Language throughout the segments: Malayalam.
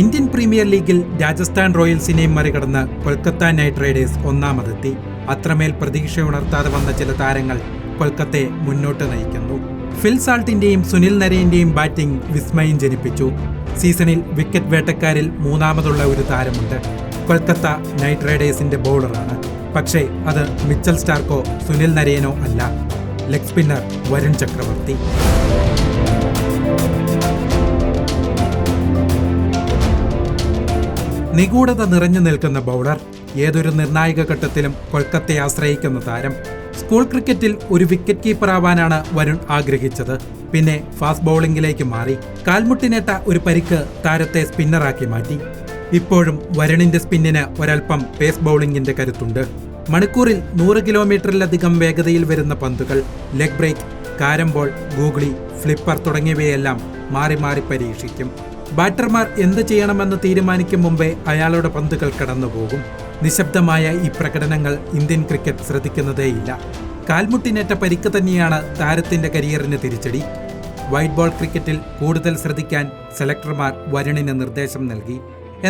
ഇന്ത്യൻ പ്രീമിയർ ലീഗിൽ രാജസ്ഥാൻ റോയൽസിനെയും മറികടന്ന് കൊൽക്കത്ത നൈറ്റ് റൈഡേഴ്സ് ഒന്നാമതെത്തി. അത്രമേൽ പ്രതീക്ഷയുണർത്താതെ വന്ന ചില താരങ്ങൾ കൊൽക്കത്തയെ മുന്നോട്ട് നയിക്കുന്നു. ഫിൽ സാൾട്ടിന്റെയും സുനിൽ നരേന്റെയും ബാറ്റിംഗ് വിസ്മയം ജനിപ്പിച്ചു. സീസണിൽ വിക്കറ്റ് വേട്ടക്കാരിൽ മൂന്നാമതുള്ള ഒരു താരമുണ്ട്. കൊൽക്കത്ത നൈറ്റ് റൈഡേഴ്സിന്റെ ബൗളറാണ്. പക്ഷേ അത് മിച്ചൽ സ്റ്റാർക്കോ സുനിൽ നരേനോ അല്ല, ലെഗ് സ്പിന്നർ വരുൺ ചക്രവർത്തി. നിഗൂഢത നിറഞ്ഞു നിൽക്കുന്ന ബൗളർ, ഏതൊരു നിർണായക ഘട്ടത്തിലും കൊൽക്കത്തയെ ആശ്രയിക്കുന്ന താരം. സ്കൂൾ ക്രിക്കറ്റിൽ ഒരു വിക്കറ്റ് കീപ്പർ ആവാനാണ് വരുൺ ആഗ്രഹിച്ചത്. പിന്നെ ഫാസ്റ്റ് ബൗളിംഗിലേക്ക് മാറി. കാൽമുട്ടിനേറ്റ ഒരു പരിക്ക് താരത്തെ സ്പിന്നറാക്കി മാറ്റി. ഇപ്പോഴും വരുണിന്റെ സ്പിന്നിന് ഒരൽപ്പം പേസ് ബൗളിംഗിന്റെ കരുത്തുണ്ട്. മണിക്കൂറിൽ 100 കിലോമീറ്ററിലധികം വേഗതയിൽ വരുന്ന പന്തുകൾ, ലെഗ് ബ്രേക്ക്, കാരം ബോൾ, ഗൂഗ്ലി, ഫ്ലിപ്പർ തുടങ്ങിയവയെല്ലാം മാറി മാറി പരീക്ഷിക്കും. ബാറ്റർമാർ എന്ത് ചെയ്യണമെന്ന് തീരുമാനിക്കും മുമ്പേ അയാളുടെ പന്തുകൾ കടന്നുപോകും. നിശബ്ദമായ ഈ പ്രകടനങ്ങൾ ഇന്ത്യൻ ക്രിക്കറ്റ് ശ്രദ്ധിക്കുന്നതേയില്ല. കാൽമുട്ടിനേറ്റ പരിക്ക് തന്നെയാണ് താരത്തിന്റെ കരിയറിന് തിരിച്ചടി. വൈറ്റ് ബോൾ ക്രിക്കറ്റിൽ കൂടുതൽ ശ്രദ്ധിക്കാൻ സെലക്ടർമാർ വരുണിന് നിർദ്ദേശം നൽകി.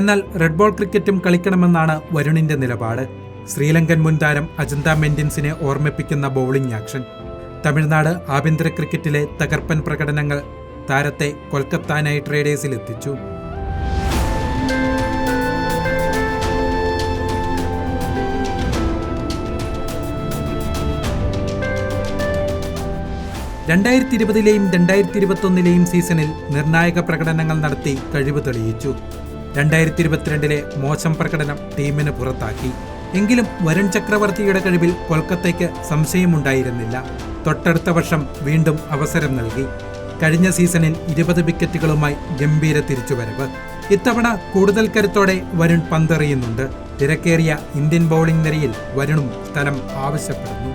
എന്നാൽ റെഡ് ബോൾ ക്രിക്കറ്റും കളിക്കണമെന്നാണ് വരുണിന്റെ നിലപാട്. ശ്രീലങ്കൻ മുൻ താരം അജന്ത മെൻഡിൻസിനെ ഓർമ്മിപ്പിക്കുന്ന ബൗളിംഗ് ആക്ഷൻ. തമിഴ്നാട് ആഭ്യന്തര ക്രിക്കറ്റിലെ തകർപ്പൻ പ്രകടനങ്ങൾ താരത്തെ കൊൽക്കത്ത നൈറ്റ് റൈഡേഴ്സിൽ എത്തിച്ചു. ലെയും 2021 സീസണിൽ നിർണായക പ്രകടനങ്ങൾ നടത്തി കഴിവ് തെളിയിച്ചു. 2022 മോശം പ്രകടനം ടീമിന് പുറത്താക്കി. എങ്കിലും വരുൺ ചക്രവർത്തിയുടെ കഴിവിൽ കൊൽക്കത്തയ്ക്ക് സംശയമുണ്ടായിരുന്നില്ല. തൊട്ടടുത്ത വർഷം വീണ്ടും അവസരം നൽകി. കഴിഞ്ഞ സീസണിൽ 20 വിക്കറ്റുകളുമായി ഗംഭീര തിരിച്ചുവരവ്. ഇത്തവണ കൂടുതൽ കരുത്തോടെ വരുൺ പന്തെറിയുന്നുണ്ട്. തിരക്കേറിയ ഇന്ത്യൻ ബൗളിംഗ് നിരയിൽ വരുണും സ്ഥലം ആവശ്യപ്പെടുന്നു.